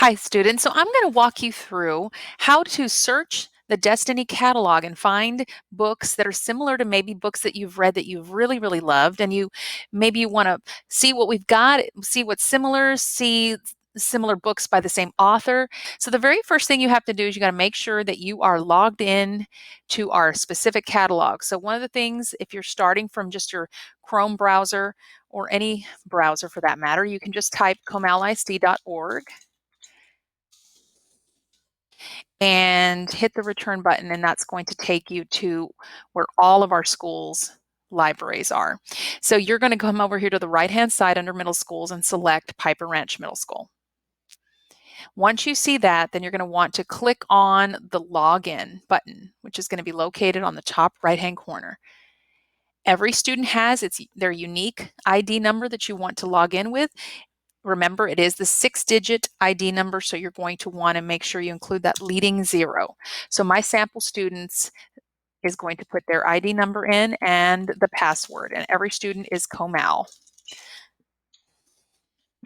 Hi, students. So I'm going to walk you through how to search the Destiny catalog and find books that are similar to maybe books that you've read that you've really, really loved. And you want to see what we've got, see what's similar, see similar books by the same author. So the very first thing you have to do is you got to make sure that you are logged in to our specific catalog. So one of the things, if you're starting from just your Chrome browser or any browser for that matter, you can just type comalisd.org and hit the return button, and that's going to take you to where all of our schools libraries are. So you're going to come over here to the right hand side under middle schools and select Piper Ranch Middle School. Once you see that, then you're going to want to click on the login button, which is going to be located on the top right hand corner. Every student has their unique ID number that you want to log in with. Remember, it is the 6-digit ID number, so you're going to want to make sure you include that leading 0. So my sample students is going to put their ID number in and the password, and every student is Comal,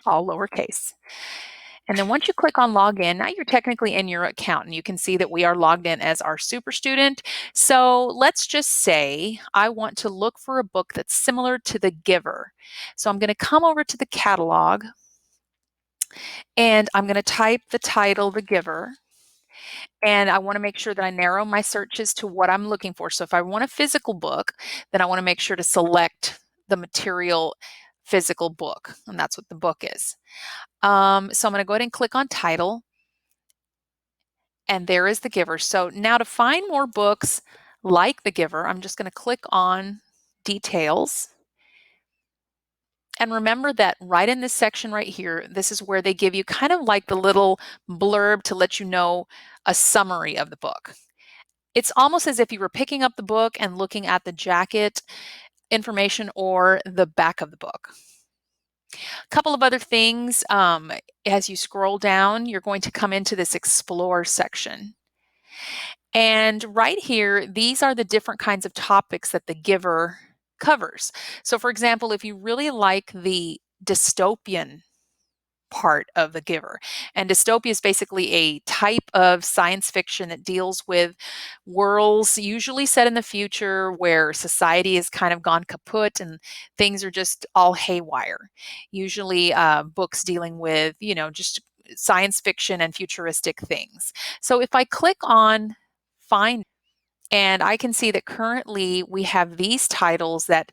all lowercase. And then once you click on login, now you're technically in your account, and you can see that we are logged in as our super student. So let's just say I want to look for a book that's similar to The Giver. So I'm going to come over to the catalog, and I'm going to type the title, The Giver. And I want to make sure that I narrow my searches to what I'm looking for. So if I want a physical book, then I want to make sure to select the material physical book, and that's what the book is. So I'm going to go ahead and click on title, and there is The Giver. So now to find more books like The Giver, I'm just going to click on details. And remember that right in this section right here, this is where they give you kind of like the little blurb to let you know a summary of the book. It's almost as if you were picking up the book and looking at the jacket information or the back of the book. A couple of other things, as you scroll down, you're going to come into this Explore section. And right here, these are the different kinds of topics that The Giver covers. So for example, if you really like the dystopian part of The Giver. And dystopia is basically a type of science fiction that deals with worlds usually set in the future where society has kind of gone kaput and things are just all haywire. Usually books dealing with, just science fiction and futuristic things. So if I click on Find, and I can see that currently we have these titles that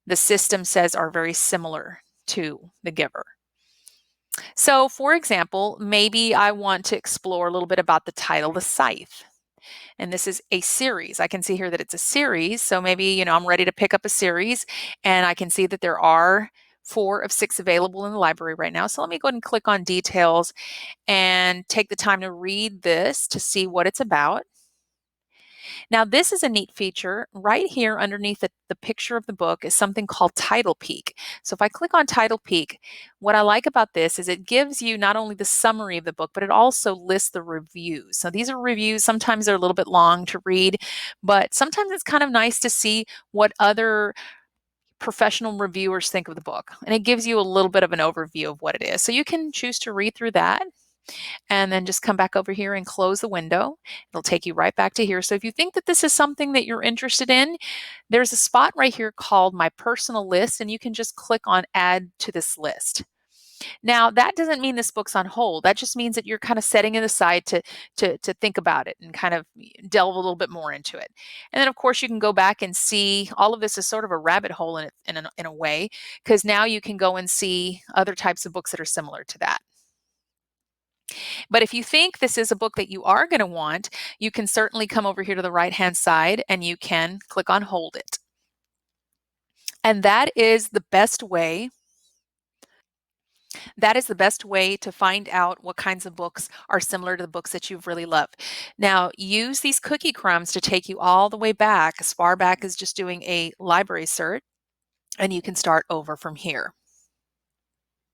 the system says are very similar to The Giver. So, for example, maybe I want to explore a little bit about the title, The Scythe. And this is a series. I can see here that it's a series. So maybe, I'm ready to pick up a series, and I can see that there are 4 of 6 available in the library right now. So let me go ahead and click on details and take the time to read this to see what it's about. Now, this is a neat feature. Right here underneath the picture of the book is something called Title Peek. So if I click on Title Peek, what I like about this is it gives you not only the summary of the book, but it also lists the reviews. So these are reviews. Sometimes they're a little bit long to read, but sometimes it's kind of nice to see what other professional reviewers think of the book. And it gives you a little bit of an overview of what it is. So you can choose to read through that and then just come back over here and close the window. It'll take you right back to here. So if you think that this is something that you're interested in, there's a spot right here called My Personal List, and you can just click on Add to this list. Now, that doesn't mean this book's on hold. That just means that you're kind of setting it aside to think about it and kind of delve a little bit more into it. And then, of course, you can go back and see all of this is sort of a rabbit hole in a way, because now you can go and see other types of books that are similar to that. But if you think this is a book that you are going to want, you can certainly come over here to the right-hand side and you can click on Hold It. And that is the best way. That is the best way to find out what kinds of books are similar to the books that you've really loved. Now, use these cookie crumbs to take you all the way back, as far back as just doing a library search, and you can start over from here.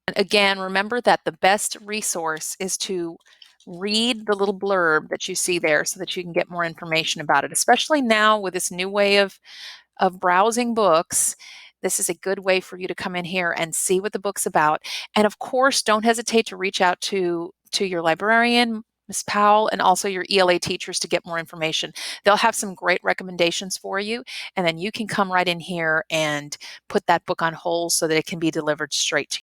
And again, remember that the best resource is to read the little blurb that you see there so that you can get more information about it, especially now with this new way of browsing books. This is a good way for you to come in here and see what the book's about. And of course, don't hesitate to reach out to to your librarian, Ms. Powell, and also your ELA teachers to get more information. They'll have some great recommendations for you, and then you can come right in here and put that book on hold so that it can be delivered straight to